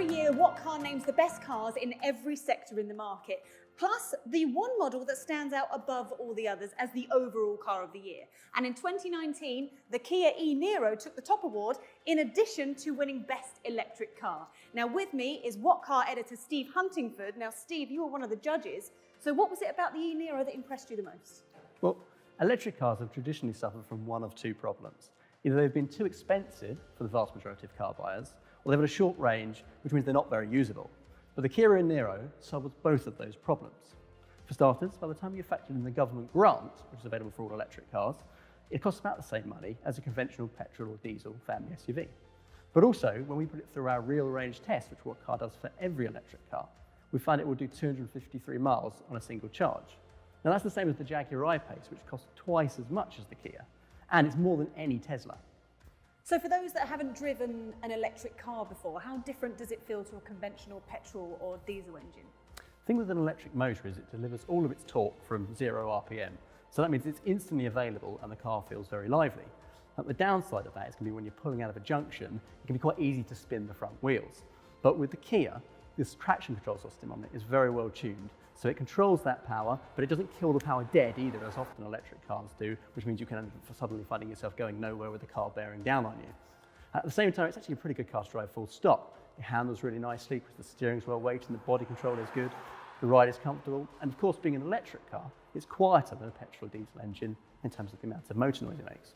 Every year, What Car names the best cars in every sector in the market, plus the one model that stands out above all the others as the overall car of the year. And in 2019, the Kia e-Niro took the top award in addition to winning Best Electric Car. Now with me is What Car editor Steve Huntingford. Now Steve, you were one of the judges, so what was it about the e-Niro that impressed you the most? Well, electric cars have traditionally suffered from one of two problems. Either they've been too expensive for the vast majority of car buyers, or they've had a short range, which means they're not very usable. But the Kia e-Niro solves both of those problems. For starters, by the time you factor in the government grant, which is available for all electric cars, it costs about the same money as a conventional petrol or diesel family SUV. But also, when we put it through our real range test, which What Car does for every electric car, we find it will do 253 miles on a single charge. Now that's the same as the Jaguar I-Pace, which costs twice as much as the Kia, and it's more than any Tesla. So for those that haven't driven an electric car before, how different does it feel to a conventional petrol or diesel engine? The thing with an electric motor is it delivers all of its torque from 0 RPM. So that means it's instantly available and the car feels very lively. But the downside of that is going to be when you're pulling out of a junction, it can be quite easy to spin the front wheels. But with the Kia, this traction control system on it is very well tuned. So it controls that power, but it doesn't kill the power dead either, as often electric cars do, which means you can end up suddenly finding yourself going nowhere with the car bearing down on you. At the same time, it's actually a pretty good car to drive full stop. It handles really nicely because the steering's well weighted and the body control is good. The ride is comfortable, and of course, being an electric car, it's quieter than a petrol or diesel engine in terms of the amount of motor noise it makes.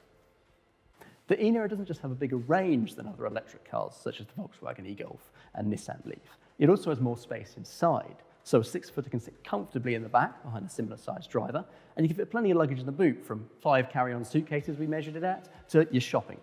The e-Niro doesn't just have a bigger range than other electric cars, such as the Volkswagen e-Golf and Nissan Leaf. It also has more space inside. So a 6-footer can sit comfortably in the back behind a similar sized driver, and you can fit plenty of luggage in the boot, from 5 carry-on suitcases we measured it at, to your shopping.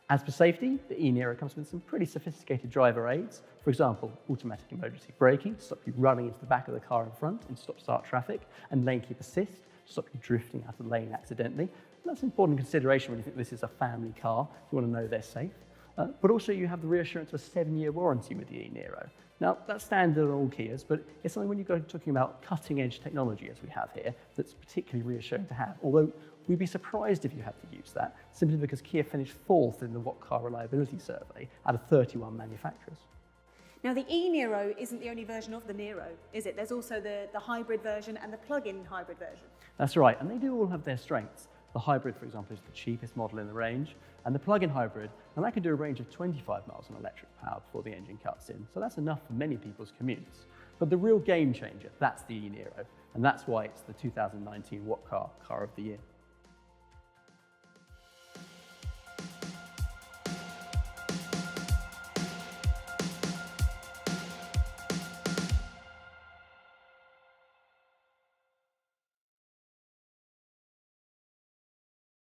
As for safety, the e-Niro comes with some pretty sophisticated driver aids. For example, automatic emergency braking to stop you running into the back of the car in front and stop-start traffic, and lane keep assist to stop you drifting out of the lane accidentally. And that's an important consideration when you think this is a family car. You want to know they're safe. But also you have the reassurance of a 7-year warranty with the e-Niro. Now, that's standard on all Kias, but it's something when you go talking about cutting-edge technology, as we have here, that's particularly reassuring to have. Although we'd be surprised if you had to use that, simply because Kia finished 4th in the What Car Reliability Survey out of 31 manufacturers. Now, the e-Niro isn't the only version of the Niro, is it? There's also the hybrid version and the plug-in hybrid version. That's right, and they do all have their strengths. The hybrid, for example, is the cheapest model in the range, and the plug-in hybrid, and that can do a range of 25 miles on electric power before the engine cuts in, so that's enough for many people's commutes. But the real game changer, that's the e-Niro, and that's why it's the 2019 What Car Car of the Year.